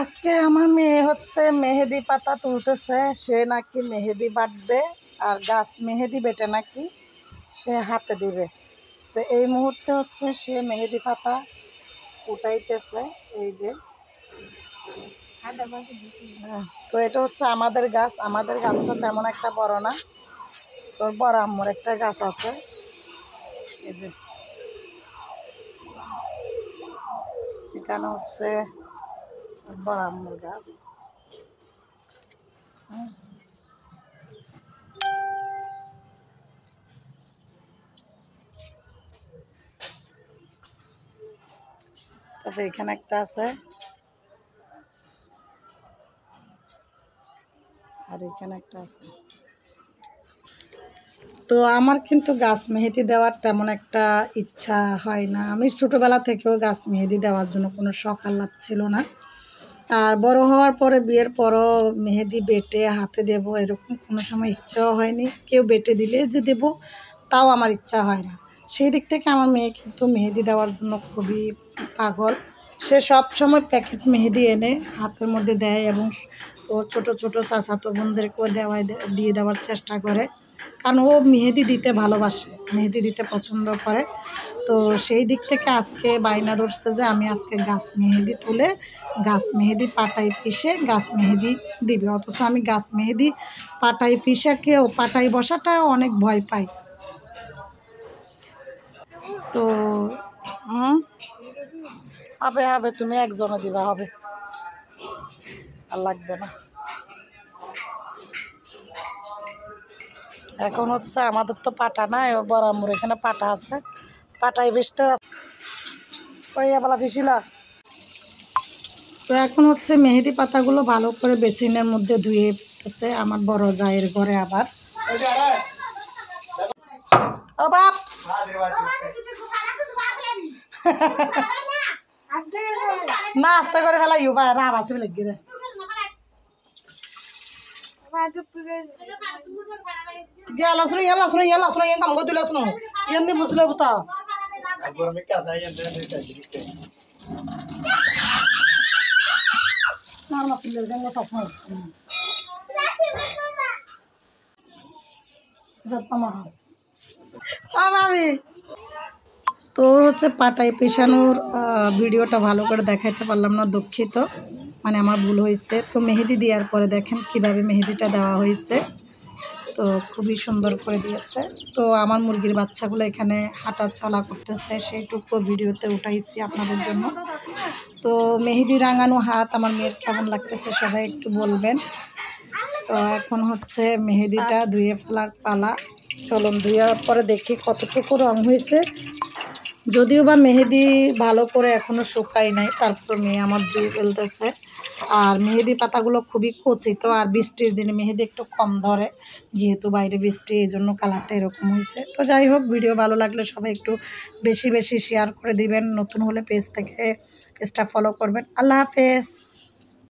আজকে আমার মেয়ে হচ্ছে মেহেদি পাতা তুলতেছে। সে নাকি মেহেদি বাটবে আর গাছ মেহেদি বেটে নাকি সে হাতে দিবে। তো এই মুহূর্তে হচ্ছে সে মেহেদি পাতা উঠাইতেছে। এই যে তো এটা হচ্ছে আমাদের গাছ। আমাদের গাছটা তেমন একটা বড় না, তোর বড় আম্মুর একটা গাছ আছে। এই যে এখানে হচ্ছে বড় আম্মুর গাছ। তারপরে এখানে একটা আছে আর এখানে একটা আছে। তো আমার কিন্তু গাছ মেহেদি দেওয়ার তেমন একটা ইচ্ছা হয় না। আমি ছোটোবেলা থেকেও গাছ মেহেদি দেওয়ার জন্য কোনো শখ আহ্লাদ ছিল না। আর বড় হওয়ার পরে বিয়ের পরও মেহেদি বেটে হাতে দেব এরকম কোনো সময় ইচ্ছাও হয়নি। কেউ বেটে দিলে যে দেব তাও আমার ইচ্ছা হয় না। সেই দিক থেকে আমার মেয়ে কিন্তু মেহেদি দেওয়ার জন্য খুবই পাগল। সে সব সময় প্যাকেট মেহেদি এনে হাতের মধ্যে দেয় এবং ওর ছোটো ছোটো চাচাতো বোনদেরকেও দিয়ে দেওয়ার চেষ্টা করে, কারণ ও মেহেদি দিতে ভালোবাসে, মেহেদি দিতে পছন্দ করে। তো সেই দিক থেকে আজকে বায়না ধরছে যে আমি আজকে গাছ মেহেদি তুলে গাছ মেহেদি পাটায় পিষে গাছ মেহেদি দিবে। অথচ আমি গাছ মেহেদি পাটায় পিষাকেও পাটায় বসাটাও অনেক ভয় পাই। তো হবে হবে, তুমি একজনে দিবা, হবে আর লাগবে না। এখন হচ্ছে আমাদের তো পাটা নাই, বড় আম্মুর এখানে পাটা আছে, পাটায় পিষতে ওই বেলা পিছিলা। তো এখন হচ্ছে মেহেদি পাতাগুলো ভালো করে বেসিনের মধ্যে ধুয়ে ফেলতেছে আমার বড় জায়ের ঘরে। আবার ও বাপ না আস্তে করে ফেলাই না বাসে লেগে দেয়। গেলা শুনো ইয়ালা শুনো ইয়ালা শুনো ইয়ে কাম করে তুলে শুনো ইয়ে নি বুঝলে বুতা তোর হচ্ছে পাটায় পেশানোর ভিডিওটা ভালো করে দেখাইতে পারলাম না, দুঃখিত, মানে আমার ভুল হয়েছে। তো মেহেদি দেওয়ার পরে দেখেন কিভাবে মেহেদিটা দেওয়া হয়েছে, তো খুবই সুন্দর করে দিয়েছে। তো আমার মুরগির বাচ্চাগুলো এখানে হাঁটা চলা করতেছে, সেইটুকু ভিডিওতে উঠাইছি আপনাদের জন্য। তো মেহেদি রাঙানো হাত আমার মেয়ের কেমন লাগতেছে সবাই একটু বলবেন। তো এখন হচ্ছে মেহেদিটা ধুয়ে ফেলার পালা। চলুন ধুয়ার পরে দেখি কতটুকু রং হয়েছে। যদিও বা মেহেদি ভালো করে এখনও শুকাই নাই, তারপর মেয়ে আমার ধুয়ে ফেলতেছে। আর মেহেদি পাতাগুলো খুবই কচিত, আর বৃষ্টির দিনে মেহেদি একটু কম ধরে, যেহেতু বাইরে বৃষ্টি, এই জন্য কালারটা এরকম হয়েছে। তো যাই হোক, ভিডিও ভালো লাগলে সবাই একটু বেশি বেশি শেয়ার করে দিবেন। নতুন হলে পেজটা ফলো করবেন। আল্লাহ হাফেজ।